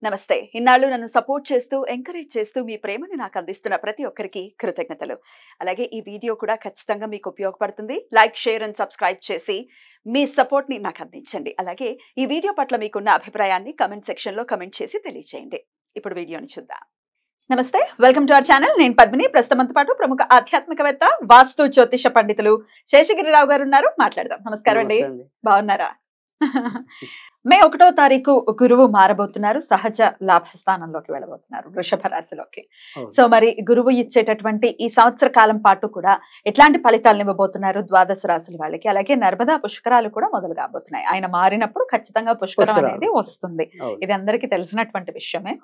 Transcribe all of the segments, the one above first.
నమస్తే. ఇన్నాళ్ళు నన్ను సపోర్ట్ చేస్తూ, ఎంకరేజ్ చేస్తూ మీ ప్రేమను నాకు అందిస్తున్న ప్రతి ఒక్కరికి కృతజ్ఞతలు. అలాగే ఈ వీడియో కూడా ఖచ్చితంగా మీకు ఉపయోగపడుతుంది. లైక్, షేర్ అండ్ సబ్స్క్రైబ్ చేసి మీ సపోర్ట్‌ని నాకు అందించండి. అలాగే ఈ వీడియో పట్ల మీకున్న అభిప్రాయాన్ని కామెంట్ సెక్షన్‌లో కామెంట్ చేసి తెలియజేయండి. ఇప్పుడు వీడియోని చూద్దాం. నమస్తే, వెల్కమ్ టు అవర్ ఛానల్. నేను పద్మిని. ప్రస్తుతంతో పాటు ప్రముఖ ఆధ్యాత్మికవేత్త, వాస్తు జ్యోతిష పండితులు శేషగిరిరావు గారు ఉన్నారు. మాట్లాడదాం. నమస్కారం అండి. బాగున్నారా? మే 1వ తారీఖు గురువు మారబోతున్నారు. సహజ లాభస్థానంలోకి వెళ్ళబోతున్నారు, వృషభ రాశిలోకి. సో మరి గురువు ఇచ్చేటటువంటి ఈ సంవత్సర కాలం పాటు కూడా ఎట్లాంటి ఫలితాలను ఇవ్వబోతున్నారు ద్వాదశ రాశుల వాళ్ళకి? అలాగే నర్మదా పుష్కరాలు కూడా మొదలు కాబోతున్నాయి. ఆయన మారినప్పుడు ఖచ్చితంగా పుష్కరం అనేది వస్తుంది. ఇది అందరికీ తెలిసినటువంటి విషయమే.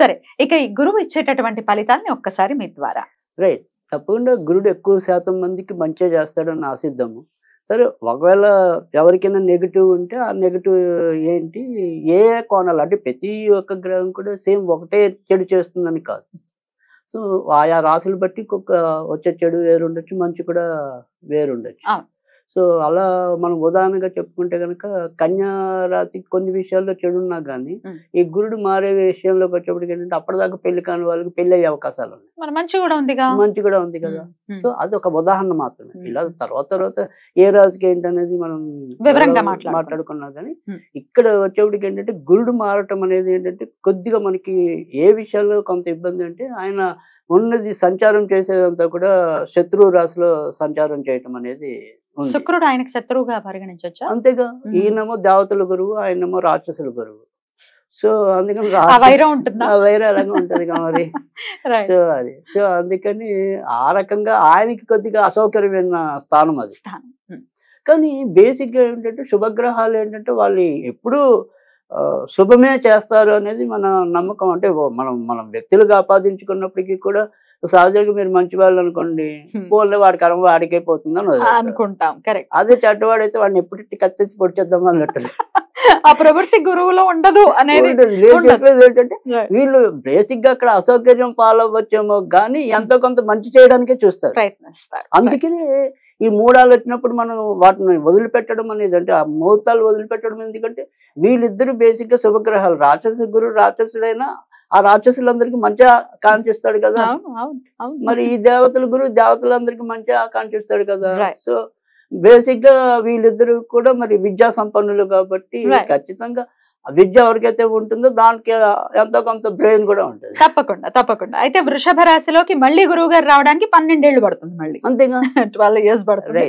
సరే, ఇక ఈ గురువు ఇచ్చేటటువంటి ఫలితాన్ని ఒక్కసారి మీ ద్వారా. రైట్, తప్పకుండా గురుడు ఎక్కువ శాతం మందికి మంచిగా చేస్తాడని ఆశిద్దాము. సరే, ఒకవేళ ఎవరికైనా నెగిటివ్ ఉంటే ఆ నెగిటివ్ ఏంటి, ఏ కోణాలు అంటే ప్రతి ఒక్క గ్రహం కూడా సేమ్ ఒకటే చెడు చేస్తుందని కాదు. సో ఆయా రాశులు బట్టి వచ్చే చెడు వేరుండొచ్చు, మంచి కూడా వేరుండొచ్చు. సో అలా మనం ఉదాహరణగా చెప్పుకుంటే కనుక కన్యా రాశి కొన్ని విషయాల్లో చెడున్నా కానీ ఈ గురుడు మారే విషయంలోకి వచ్చేప్పటికి ఏంటంటే అప్పటిదాకా పెళ్లి కాని వాళ్ళకి పెళ్లి అయ్యే అవకాశాలు ఉన్నాయి. మంచి కూడా ఉంది కదా. సో అది ఒక ఉదాహరణ మాత్రమే. ఇలా తర్వాత ఏ రాశికి ఏంటనేది మనం వివరంగా మాట్లాడుకున్నా కానీ ఇక్కడ వచ్చేప్పటికి ఏంటంటే గురుడు మారటం అనేది ఏంటంటే కొద్దిగా మనకి ఏ విషయాల్లో కొంత ఇబ్బంది అంటే ఆయన ఉన్నది సంచారం చేసేదంతా కూడా శత్రువు రాశిలో సంచారం చేయటం అనేది. శుక్రుడు ఆయనకు శత్రువుగా పరిగణించొచ్చా? అంతేగా, ఈయనేమో దేవతల గురువు, ఆయనేమో రాక్షసుల గురువు. సో అందుకని వైరం ఎలాగా ఉంటది మరి. సో అందుకని ఆ రకంగా ఆయనకి కొద్దిగా అసౌకర్యమైన స్థానం అది. కానీ బేసిక్ గా ఏంటంటే శుభగ్రహాలు ఏంటంటే వాళ్ళు ఎప్పుడు శుభమే చేస్తారు అనేది మన నమ్మకం. అంటే మనం వ్యక్తులుగా ఆపాదించుకున్నప్పటికీ కూడా సహజంగా మీరు మంచి వాళ్ళు అనుకోండి, పోలే వాడి కర్మ వాడికే పోతుందని అనుకుంటాం. కరెక్ట్. అదే చెడ్డవాడైతే వాడిని ఎప్పుడు కత్తెచ్చి పొడిచేద్దాం అన్నట్టు ఆ ప్రవృత్తి గురువులో ఉండదు అనేది. నేను చెప్పేది ఏంటంటే వీళ్ళు బేసిక్ గా అక్కడ అసౌకర్యం పాలవచ్చేమో కానీ ఎంతో కొంత మంచి చేయడానికే చూస్తారు, ప్రయత్నిస్తారు. అందుకనే ఈ మూడాలు వచ్చినప్పుడు మనం వాటిని వదిలిపెట్టడం అనేది, అంటే ఆ ముహూర్తాలు వదిలిపెట్టడం ఎందుకంటే వీళ్ళిద్దరు బేసిక్ గా శుభగ్రహాలు. రాక్షసు గురువు రాక్షసుడైనా ఆ రాక్షసులందరికీ మంచిగా ఆకాంక్షిస్తాడు కదా, మరి ఈ దేవతల గురువు దేవతలందరికీ మంచిగా ఆకాంక్షిస్తాడు కదా. సో బేసిక్ గా వీళ్ళిద్దరు కూడా మరి విద్యా సంపన్నులు కాబట్టి ఖచ్చితంగా విద్య ఎవరికైతే ఉంటుందో దానికి ఎంతో కొంత బ్రెయిన్ కూడా ఉంటుంది. తప్పకుండా. అయితే వృషభ రాశిలోకి మళ్ళీ గురువు గారు రావడానికి 12 ఏళ్ళు పడుతుంది. మళ్ళీ అంతేగా 12 years పడుతుంది.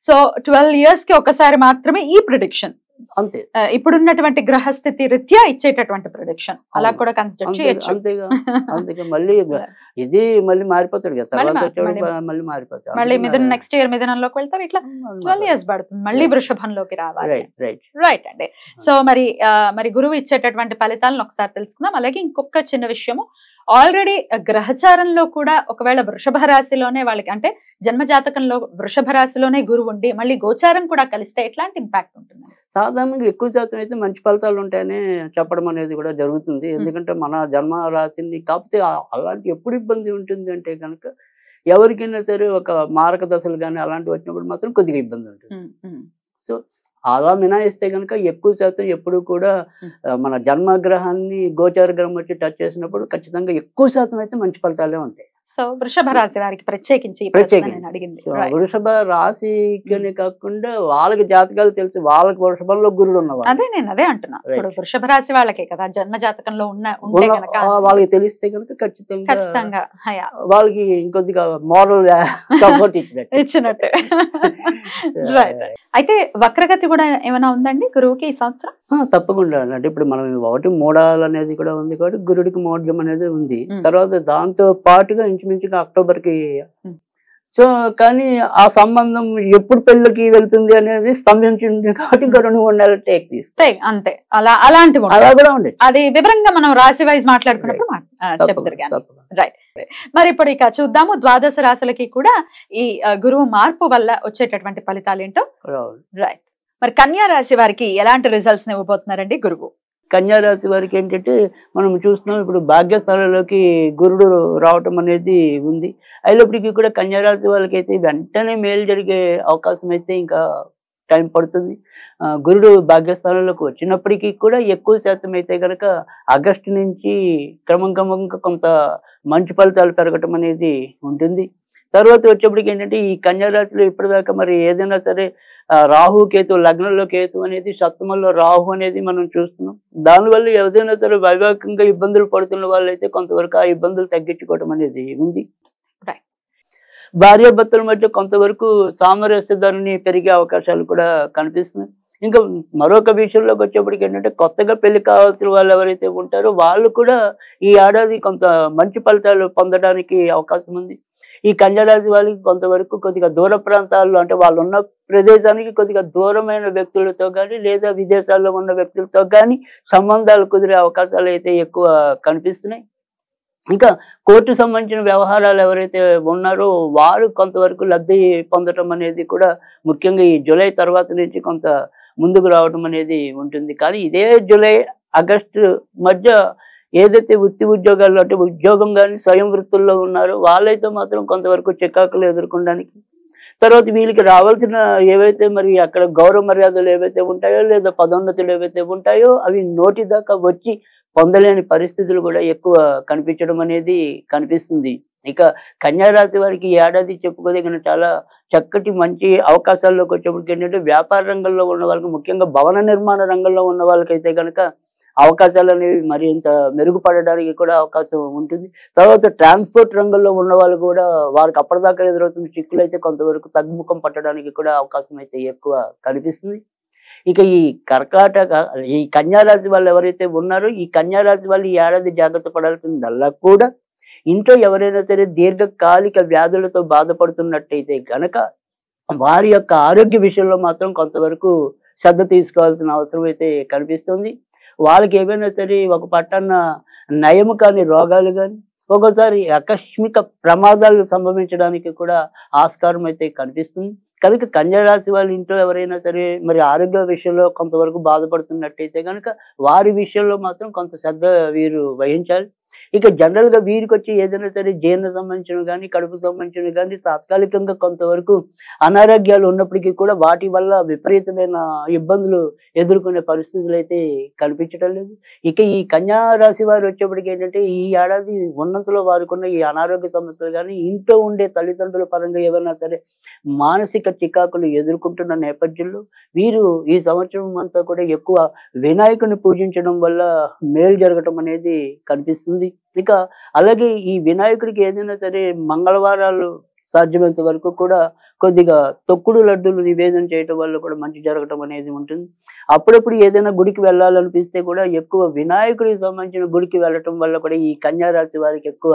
సో 12 years కి ఒకసారి మాత్రమే ఈ ప్రిడిక్షన్. అంతే, ఇప్పుడున్నటువంటి గ్రహస్థితి రీత్యా ఇచ్చేటటువంటి ప్రొడిక్షన్ అలా కూడా కన్సిడర్ చేయొచ్చు. అంతేగా మళ్ళీ ఇది మళ్ళీ మారిపోతాడు కదా, తర్వాత మళ్ళీ మారిపోతాడు. మళ్ళీ నెక్స్ట్ ఇయర్ మిథునంలోకి వెళ్తారు. ఇట్లా 12 years పడుతుంది మళ్ళీ వృషభంలోకి రావాలి. రైట్ అండి. సో మరి గురువు ఇచ్చేటటువంటి ఫలితాలను ఒకసారి తెలుసుకుందాం. అలాగే ఇంకొక చిన్న విషయము, ఆల్రెడీ గ్రహచారంలో కూడా ఒకవేళ వృషభ రాశిలోనే వాళ్ళకి అంటే జన్మజాతకంలో వృషభ రాశిలోనే గురువు ఉండి మళ్ళీ గోచారం కూడా కలిస్తే ఎట్లాంటి ఇంపాక్ట్ ఉంటుంది? సాధారణంగా ఎక్కువ శాతం అయితే మంచి ఫలితాలు ఉంటాయని చెప్పడం అనేది కూడా జరుగుతుంది. ఎందుకంటే మన జన్మ రాశిని కాకపోతే అలాంటి ఎప్పుడు ఇబ్బంది ఉంటుంది అంటే కనుక ఎవరికైనా సరే ఒక మారక దశలు కానీ అలాంటివి వచ్చినప్పుడు మాత్రం కొద్దిగా ఇబ్బంది ఉంటుంది. సో అలా మినాయిస్తే కనుక ఎక్కువ శాతం ఎప్పుడు కూడా మన జన్మగ్రహాన్ని గోచార గ్రహం వచ్చి టచ్ చేసినప్పుడు ఖచ్చితంగా ఎక్కువ శాతం అయితే మంచి ఫలితాలే ఉంటాయి. సో వృషభ రాశి వారికి ప్రత్యేకించి వృషభ రాశికి కాకుండా వాళ్ళకి జాతకాలు తెలిసి వాళ్ళకి వృషభంలో గురుడు ఉన్నవాళ్ళు. అదే అంటున్నా, వృషభ రాశి వాళ్ళకే కదా జన్మ జాతకంలో వాళ్ళకి తెలిస్తే కనుక ఖచ్చితంగా వాళ్ళకి ఇంకొద్దిగా మోరల్ సపోర్ట్ ఇచ్చినట్టు. అయితే వక్రగతి కూడా ఏమైనా ఉందండి గురువుకి ఈ సంవత్సరం? తప్పకుండా. అంటే ఇప్పుడు మనం ఒకటి మూడాలు అనేది కూడా ఉంది కాబట్టి గురుడికి మోడ్యం అనేది ఉంది. తర్వాత దాంతో పాటుగా ఇంచుమించుగా అక్టోబర్కి. సో కానీ ఆ సంబంధం ఎప్పుడు పెళ్ళికి వెళ్తుంది అనేది స్తంభించింది కాబట్టి ఇంకా 2-3 నెలలు టేక్ తీసుకుంటాయి అంతే. అలాంటివి అలా కూడా ఉంది. అది వివరంగా మనం రాశి వైజ్ మాట్లాడుకున్నప్పుడు చెప్తారు. రైట్. మరి ఇప్పుడు ఇక చూద్దాము ద్వాదశ రాశులకి కూడా ఈ గురువు మార్పు వల్ల వచ్చేటటువంటి ఫలితాలు ఏంటో. రైట్. మరి కన్యా రాశి వారికి ఎలాంటి రిజల్ట్స్ ఇవ్వబోతున్నారండి గురువు? కన్యా రాశి వారికి ఏంటంటే మనం చూస్తున్నాం ఇప్పుడు భాగ్యస్థానంలోకి గురుడు రావటం అనేది ఉంది. అయినప్పటికీ కూడా కన్యా రాశి వాళ్ళకి అయితే వెంటనే మేలు జరిగే అవకాశం అయితే ఇంకా టైం పడుతుంది. గురుడు భాగ్యస్థానంలోకి వచ్చినప్పటికీ కూడా ఎక్కువ శాతం అయితే కనుక ఆగస్టు నుంచి క్రమంగా కొంత మంచి ఫలితాలు పెరగటం అనేది ఉంటుంది. తర్వాత వచ్చేప్పటికి ఏంటంటే ఈ కన్యా రాశిలో ఇప్పటిదాకా మరి ఏదైనా సరే రాహు కేతు లగ్నంలో కేతు అనేది సప్తమంలో రాహు అనేది మనం చూస్తున్నాం. దానివల్ల ఏదైనా సరే వైవాహికంగా ఇబ్బందులు పడుతున్న వాళ్ళైతే కొంతవరకు ఆ ఇబ్బందులు తగ్గించుకోవడం అనేది ఉంది. భార్యాభర్తల మధ్య కొంతవరకు సామరస్య ధోరణి పెరిగే అవకాశాలు కూడా కనిపిస్తున్నాయి. ఇంకా మరొక విషయంలోకి వచ్చేప్పటికి ఏంటంటే కొత్తగా పెళ్లి కావాల్సిన వాళ్ళు ఎవరైతే ఉంటారో వాళ్ళు కూడా ఈ ఏడాది కొంత మంచి ఫలితాలు పొందడానికి అవకాశం ఉంది. ఈ కన్యా రాశి వాళ్ళకి కొంతవరకు కొద్దిగా దూర ప్రాంతాల్లో అంటే వాళ్ళు ఉన్న ప్రదేశానికి కొద్దిగా దూరమైన వ్యక్తులతో కానీ లేదా విదేశాల్లో ఉన్న వ్యక్తులతో కానీ సంబంధాలు కుదిరే అవకాశాలు అయితే ఎక్కువ కనిపిస్తున్నాయి. ఇంకా కోర్టు సంబంధించిన వ్యవహారాలు ఎవరైతే ఉన్నారో వారు కొంతవరకు లబ్ధి పొందటం అనేది కూడా ముఖ్యంగా ఈ జూలై తర్వాత నుంచి కొంత ముందుకు రావడం అనేది ఉంటుంది. కానీ ఇదే జూలై ఆగస్టు మధ్య ఏదైతే వృత్తి ఉద్యోగాల్లో అంటే ఉద్యోగం కానీ స్వయం వృత్తుల్లో ఉన్నారో వాళ్ళైతే మాత్రం కొంతవరకు చికాకులు ఎదుర్కొనడానికి, తర్వాత వీళ్ళకి రావాల్సిన ఏవైతే మరి అక్కడ గౌరవ మర్యాదలు ఏవైతే ఉంటాయో లేదా పదోన్నతులు ఏవైతే ఉంటాయో అవి నోటి దాకా వచ్చి పొందలేని పరిస్థితులు కూడా ఎక్కువ కనిపించడం అనేది కనిపిస్తుంది. ఇక కన్యా రాశి వారికి ఈ ఏడాది చెప్పుకోదగిన చాలా చక్కటి మంచి అవకాశాల్లోకి వచ్చేప్పటికి ఏంటంటే వ్యాపార రంగంలో ఉన్న వాళ్ళకి, ముఖ్యంగా భవన నిర్మాణ రంగంలో ఉన్న వాళ్ళకైతే కనుక అవకాశాలు అనేవి మరింత మెరుగుపడడానికి కూడా అవకాశం ఉంటుంది. తర్వాత ట్రాన్స్పోర్ట్ రంగంలో ఉన్న వాళ్ళు కూడా వారికి అప్పటిదాకా ఎదురవుతున్న చిక్కులు అయితే కొంతవరకు తగ్గుముఖం పట్టడానికి కూడా అవకాశం అయితే ఎక్కువ కనిపిస్తుంది. ఇక ఈ ఈ కన్యా రాశి వాళ్ళు ఎవరైతే ఉన్నారో ఈ కన్యా రాశి వాళ్ళు ఈ ఏడాది జాగ్రత్త పడాల్సిందల్లా కూడా ఇంట్లో ఎవరైనా సరే దీర్ఘకాలిక వ్యాధులతో బాధపడుతున్నట్టయితే గనక వారి యొక్క ఆరోగ్య విషయంలో మాత్రం కొంతవరకు శ్రద్ధ తీసుకోవాల్సిన అవసరం అయితే కనిపిస్తుంది. వాళ్ళకి ఏమైనా సరే ఒక పట్టాన నయము కాని రోగాలు కానీ ఒక్కోసారి ఆకస్మిక ప్రమాదాలు సంభవించడానికి కూడా ఆస్కారం అయితే కనిపిస్తుంది. కనుక కన్యా రాశి వాళ్ళ ఇంట్లో ఎవరైనా సరే మరి ఆరోగ్య విషయంలో కొంతవరకు బాధపడుతున్నట్టయితే కనుక వారి విషయంలో మాత్రం కొంత శ్రద్ధ వీరు వహించాలి. ఇక జనరల్గా వీరికి వచ్చి ఏదైనా సరే జీర్ణ సంబంధించినవి కానీ కడుపు సంబంధించినవి కానీ తాత్కాలికంగా కొంతవరకు అనారోగ్యాలు ఉన్నప్పటికీ కూడా వాటి వల్ల విపరీతమైన ఇబ్బందులు ఎదుర్కొనే పరిస్థితులు అయితే కనిపించడం లేదు. ఇక ఈ కన్యా రాశి వారు వచ్చేప్పటికి ఏంటంటే ఈ ఏడాది ఉన్నంతలో వారికున్న ఈ అనారోగ్య సమస్యలు కానీ ఇంట్లో ఉండే తల్లిదండ్రుల పరంగా ఏమైనా సరే మానసిక చికాకులు ఎదుర్కొంటున్న నేపథ్యంలో వీరు ఈ సంవత్సరం అంతా కూడా ఎక్కువ వినాయకుని పూజించడం వల్ల మేలు జరగటం అనేది కనిపిస్తుంది. ఇక అలాగే ఈ వినాయకుడికి ఏదైనా సరే మంగళవారాలు సాధ్యమైనంత వరకు కూడా కొద్దిగా తొక్కుడు లడ్డూలు నివేదన చేయటం వల్ల కూడా మంచి జరగటం అనేది ఉంటుంది. అప్పుడప్పుడు ఏదైనా గుడికి వెళ్ళాలనిపిస్తే కూడా ఎక్కువ వినాయకుడికి సంబంధించిన గుడికి వెళ్ళటం వల్ల కూడా ఈ కన్యా రాశి వారికి ఎక్కువ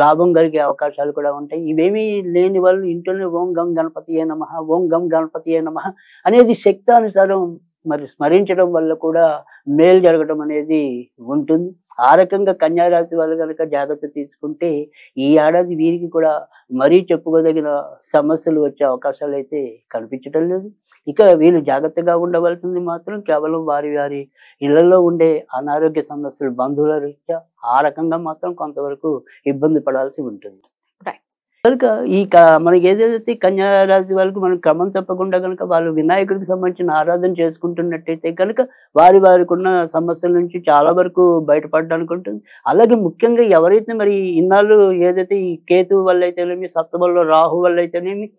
లాభం కలిగే అవకాశాలు కూడా ఉంటాయి. ఇవేమీ లేని వాళ్ళు ఇంట్లోనే ఓం గం గణపతియే నమః, ఓం గం గణపతియే నమః అనేది శక్తానుసారం మరి స్మరించడం వల్ల కూడా మేలు జరగడం అనేది ఉంటుంది. ఆ రకంగా కన్యా రాశి వాళ్ళు కనుక జాగ్రత్త తీసుకుంటే ఈ ఏడాది వీరికి కూడా మరీ చెప్పుకోదగిన సమస్యలు వచ్చే అవకాశాలు అయితే కనిపించడం లేదు. ఇక వీళ్ళు జాగ్రత్తగా ఉండవలసింది మాత్రం కేవలం వారి ఇళ్లలో ఉండే అనారోగ్య సమస్యలు బంధువుల రీత్యా ఆ రకంగా మాత్రం కొంతవరకు ఇబ్బంది పడాల్సి ఉంటుంది. కనుక మనకి ఏదైతే కన్యా రాశి వాళ్ళకి మనం క్రమం తప్పకుండా కనుక వాళ్ళు వినాయకుడికి సంబంధించిన ఆరాధన చేసుకుంటున్నట్టయితే కనుక వారికి ఉన్న సమస్యల నుంచి చాలా వరకు బయటపడడానికి ఉంటుంది. అలాగే ముఖ్యంగా ఎవరైతే మరి ఇన్నాళ్ళు ఏదైతే ఈ కేతు వల్ల అయితేనేమి, సప్తమంలో రాహు వల్ల అయితేనేమి,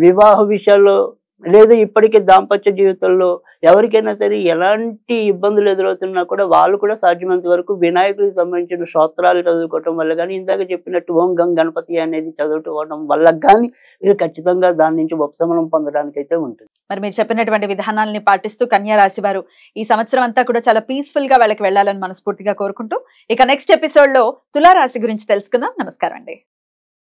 వివాహ విషయాల్లో లేదా ఇప్పటికే దాంపత్య జీవితంలో ఎవరికైనా సరే ఎలాంటి ఇబ్బందులు ఎదురవుతున్నా కూడా వాళ్ళు కూడా సాధ్యమైనంత వరకు వినాయకుడికి సంబంధించిన స్తోత్రాలు చదువుకోవటం వల్ల కానీ, ఇందాక చెప్పినట్టు ఓం గం గణపతి అనేది చదువుకోవడం వల్ల కానీ మీరు ఖచ్చితంగా దాని నుంచి ఉపశమనం పొందడానికి అయితే ఉంటుంది. మరి మీరు చెప్పినటువంటి విధానాలని పాటిస్తూ కన్యా రాశి వారు ఈ సంవత్సరం అంతా కూడా చాలా పీస్ఫుల్ గా వాళ్ళకి వెళ్ళాలని మనస్ఫూర్తిగా కోరుకుంటూ ఇక నెక్స్ట్ ఎపిసోడ్ లో తులా రాశి గురించి తెలుసుకుందాం. నమస్కారం అండి.